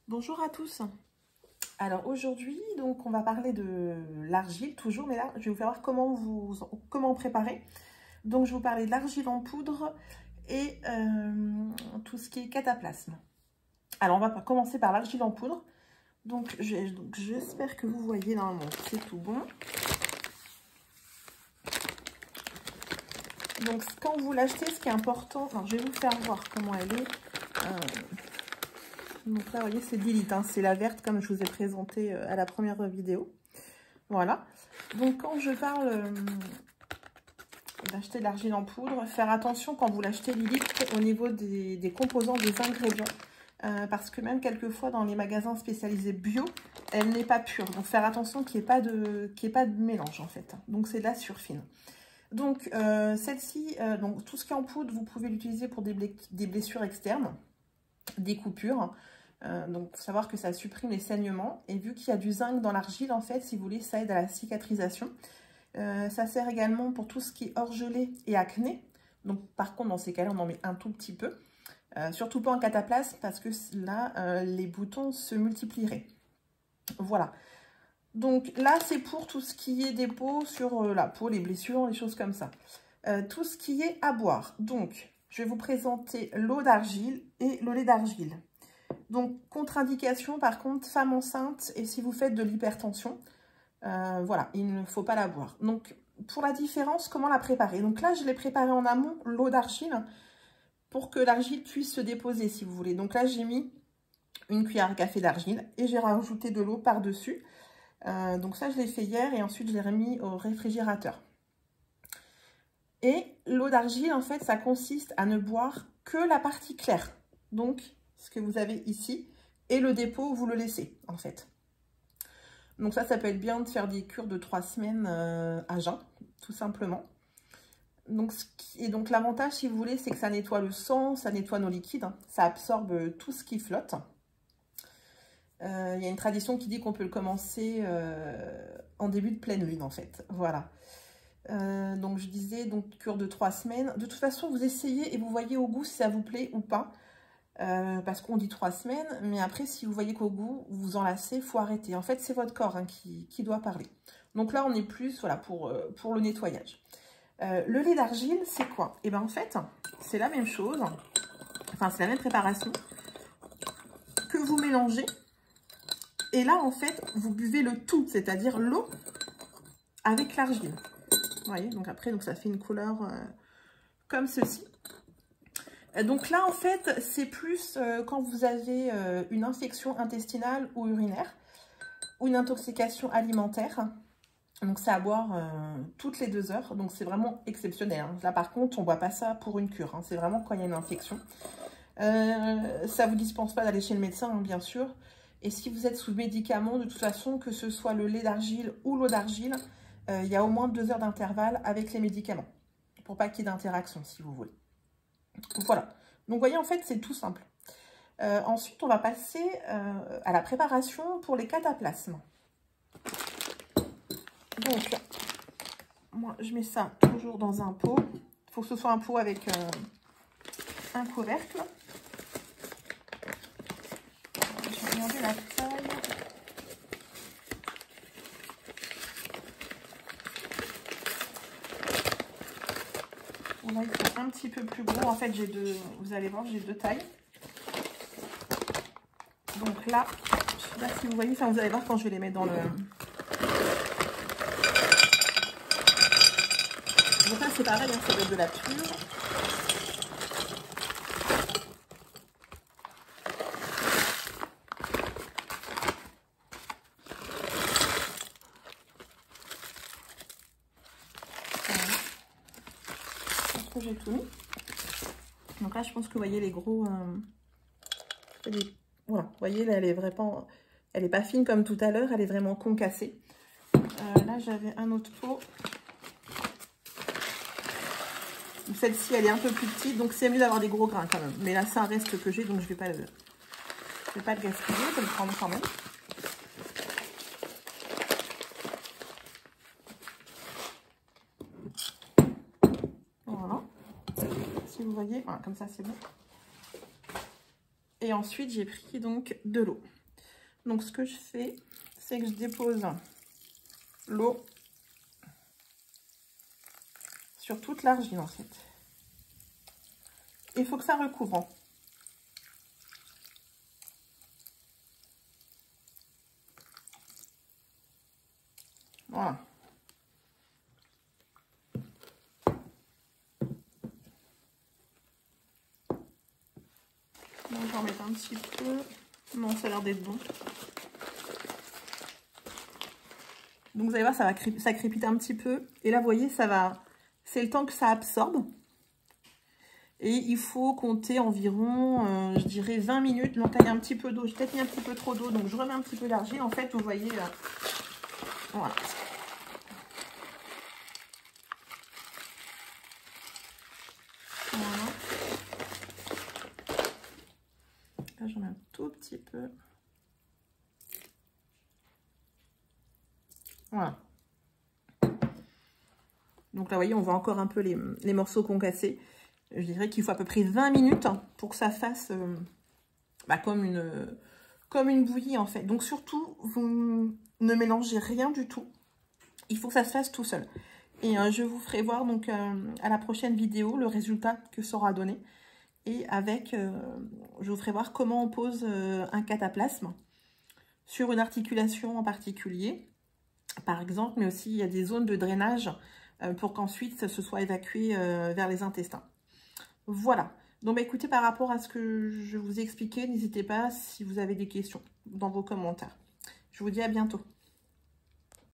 Bonjour à tous. Alors aujourd'hui, donc on va parler de l'argile toujours, mais là je vais vous faire voir comment préparer. Donc je vais vous parler de l'argile en poudre et tout ce qui est cataplasme. Alors on va commencer par l'argile en poudre. Donc j'espère que vous voyez normalement, c'est tout bon. Donc quand vous l'achetez, ce qui est important, alors je vais vous faire voir comment elle est. Donc là, vous voyez, c'est 10 litres, hein, c'est la verte comme je vous ai présenté à la première vidéo. Voilà. Donc quand je parle d'acheter de l'argile en poudre, faire attention quand vous l'achetez Lilique au niveau des composants, des ingrédients. Parce que même quelquefois dans les magasins spécialisés bio, elle n'est pas pure. Donc faire attention qu'il n'y ait pas de mélange en fait. Donc c'est de la surfine. Donc celle-ci, donc tout ce qui est en poudre, vous pouvez l'utiliser pour des blessures externes, des coupures. Donc, il faut savoir que ça supprime les saignements. Et vu qu'il y a du zinc dans l'argile, en fait, si vous voulez, ça aide à la cicatrisation. Ça sert également pour tout ce qui est orgelé et acné. Donc, par contre, dans ces cas-là, on en met un tout petit peu. Surtout pas en cataplasme, parce que là, les boutons se multiplieraient. Voilà. Donc, là, c'est pour tout ce qui est des peaux sur la peau, les blessures, les choses comme ça. Tout ce qui est à boire. Donc, je vais vous présenter l'eau d'argile et le lait d'argile. Donc, contre-indication, par contre, femme enceinte et si vous faites de l'hypertension, voilà, il ne faut pas la boire. Donc, pour la différence, comment la préparer? Donc là, je l'ai préparée en amont, l'eau d'argile, pour que l'argile puisse se déposer, si vous voulez. Donc là, j'ai mis une cuillère à café d'argile et j'ai rajouté de l'eau par-dessus. Donc ça, je l'ai fait hier et ensuite, je l'ai remis au réfrigérateur. Et l'eau d'argile, en fait, ça consiste à ne boire que la partie claire. Donc, ce que vous avez ici, et le dépôt, vous le laissez, en fait. Donc ça peut être bien de faire des cures de 3 semaines à jeun, tout simplement. Donc, l'avantage, si vous voulez, c'est que ça nettoie le sang, ça nettoie nos liquides, hein, ça absorbe tout ce qui flotte. Il y a une tradition qui dit qu'on peut le commencer en début de pleine lune, en fait. Voilà. Donc je disais, donc cure de 3 semaines. De toute façon, vous essayez et vous voyez au goût si ça vous plaît ou pas. Parce qu'on dit 3 semaines, mais après, si vous voyez qu'au goût, vous vous en lassez, il faut arrêter. En fait, c'est votre corps hein, qui doit parler. Donc là, on est plus voilà, pour le nettoyage. Le lait d'argile, c'est quoi? Et bien en fait, c'est la même chose. Enfin, c'est la même préparation que vous mélangez. Et là, en fait, vous buvez le tout, c'est-à-dire l'eau avec l'argile. Vous voyez, donc après, donc ça fait une couleur comme ceci. Donc là, en fait, c'est plus quand vous avez une infection intestinale ou urinaire ou une intoxication alimentaire. Donc, c'est à boire toutes les 2 heures. Donc, c'est vraiment exceptionnel. Hein. Là, par contre, on ne boit pas ça pour une cure. Hein. C'est vraiment quand il y a une infection. Ça ne vous dispense pas d'aller chez le médecin, hein, bien sûr. Et si vous êtes sous médicaments, de toute façon, que ce soit le lait d'argile ou l'eau d'argile, il y a au moins 2 heures d'intervalle avec les médicaments. Pour pas qu'il y ait d'interaction, si vous voulez. Voilà, donc vous voyez en fait c'est tout simple. Ensuite on va passer à la préparation pour les cataplasmes. Donc moi je mets ça toujours dans un pot. Il faut que ce soit un pot avec un couvercle. Je vais regarder la taille. Là, il faut un petit peu plus gros. En fait, j'ai deux, vous allez voir, j'ai 2 tailles. Donc là, je ne sais pas si vous voyez, enfin, vous allez voir quand je vais les mettre dans le... Donc là, c'est pareil, hein, ça doit être de la pure. Que j'ai tout mis. Donc là, je pense que vous voyez les gros... voilà, vous voyez, là, elle est vraiment... Elle est pas fine comme tout à l'heure, elle est vraiment concassée. Là, j'avais un autre pot. Celle-ci, elle est un peu plus petite, donc c'est mieux d'avoir des gros grains quand même. Mais là, c'est un reste que j'ai, donc je vais pas le gaspiller, je vais le prendre quand même. Voilà. Si vous voyez, voilà, comme ça, c'est bon. Et ensuite, j'ai pris donc de l'eau. Donc, ce que je fais, c'est que je dépose l'eau sur toute l'argile, en fait. Il faut que ça recouvre. Voilà. Donc, je vais en mettre un petit peu. Non, ça a l'air d'être bon. Donc, vous allez voir, ça crépite un petit peu. Et là, vous voyez, ça va... C'est le temps que ça absorbe. Et il faut compter environ, je dirais, 20 minutes. Donc, là, il y a un petit peu d'eau. J'ai peut-être mis un petit peu trop d'eau. Donc, je remets un petit peu d'argile. En fait, vous voyez... voilà. Voilà. Là, j'en mets un tout petit peu. Voilà. Donc là, vous voyez, on voit encore un peu les morceaux qu'on cassait. Je dirais qu'il faut à peu près 20 minutes pour que ça fasse comme une bouillie, en fait. Donc surtout, vous ne mélangez rien du tout. Il faut que ça se fasse tout seul. Et je vous ferai voir donc à la prochaine vidéo le résultat que ça aura donné. Et avec, je vous ferai voir comment on pose un cataplasme sur une articulation en particulier, par exemple, mais aussi il y a des zones de drainage pour qu'ensuite ça se soit évacué vers les intestins. Voilà. Donc, écoutez, par rapport à ce que je vous ai expliqué, n'hésitez pas si vous avez des questions dans vos commentaires. Je vous dis à bientôt.